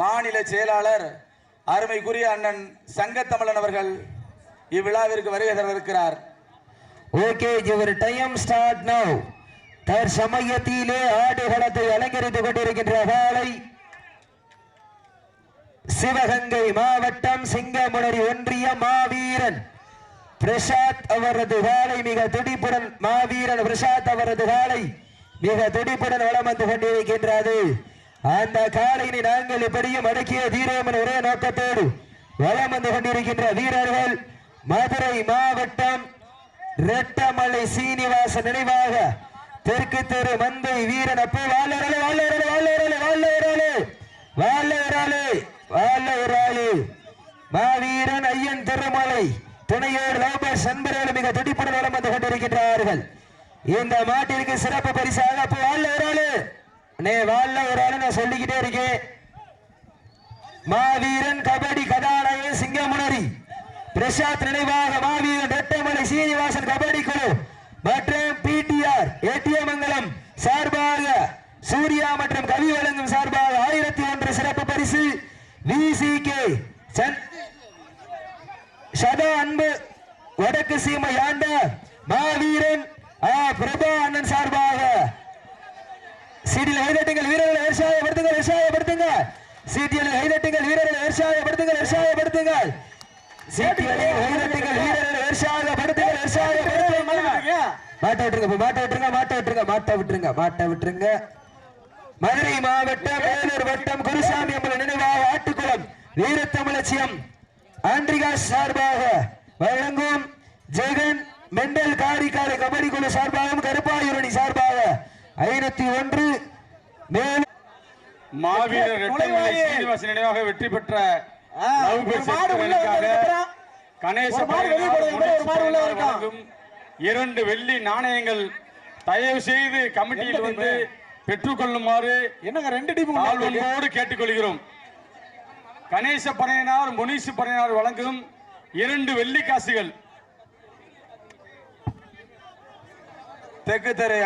மாநில செயலாளர் அருமைக்குரிய அண்ணன் சங்கத்தமிழன் அவர்கள் இவ்விழாவிற்கு வருகை தர இருக்கிறார். ஓகே, யுவர் டைம் ஸ்டார்ட் நவ. தற்சமயத்திலே ஆடுகளத்தை அலங்கரித்துக் கொண்டிருக்கின்ற காலை சிவகங்கை மாவட்டம் சிங்கமுனரி ஒன்றிய மாவீரன் பிரசாத் அவரது காலை மிக துடிப்புடன் மாவீரன் பிரசாத் அவரது காலை மிக துடிப்புடன் வளம் வந்து கொண்டிருக்கின்றது. அந்த காலையினை நாங்கள் இப்படியும் அடக்கிய தீரோமன் ஒரே நோக்கத்தோடு வளம் வந்து கொண்டிருக்கின்ற வீரர்கள் மதுரை மாவட்டம் ரெட்டமலை சீனிவாசன் நினைவாக தெற்கு தெரு மந்தை வீரன் அப்போ மாவீரன் ஐயன் திருமலை துணையோடு லோபஸ் அன்பர்கள் மிக துடிப்புடன் வளம் வந்து கொண்டிருக்கின்றார்கள். இந்த மாட்டிற்கு சிறப்பு பரிசாக அப்போ நான் சொல்லிக்கிட்டே இருக்கேன். மாவீரன் கபடி கதாநாயக சிங்கமுனரி பிரசாத் நினைவாக மாவீரன் ரெட்டமலை சீனிவாசன் கபடி குழு மற்றும் பிடிஆர் ஏடிஎமங்கலம் சார்பாக சூர்யா மற்றும் கவி வழங்கும் சார்பாக 1001 சிறப்பு பரிசு விசிகே சதா அன்பு வடக்கு சீமை ஆண்ட மாவீரன் பிரபா அண்ணன் சார்பாக சீட்டில் கைதட்டுங்கள் வீரர்களை உற்சாகப்படுத்துங்க சீட்டில் கைதட்டுங்கள் வீரர்களை உற்சாகப்படுத்துங்கள் மாட்ட விட்டுருங்க. மதுரை மாவட்டம் வேலூர் வட்டம் குருசாமி அம்மன் நினைவாக ஆட்டுக்குளம் வீரத்தமிழச்சியம் ஆண்ட்ரிகாஸ் சார்பாக வழங்கும் ஜெகன் மெண்டல் காரிக்காலை கபடி குழு சார்பாகவும் கருப்பாயூரணி சார்பாக 501 மேலும் மாவீரர் ரெட்டமலை சீனிவாசன் நினைவாக வெற்றி பெற்ற கணேச 2 வெள்ளி நாணயங்கள் தயவு செய்து கமிட்டியில் வந்து பெற்றுக்கொள்ளுமாறு என்னங்க 2 டீம் தாழ்வோடு கேட்டுக்கொள்கிறோம். கணேச பனையனார் முனிசு பனையனார் வழங்கும் 2 வெள்ளி காசுகள் தெற்கு தெரு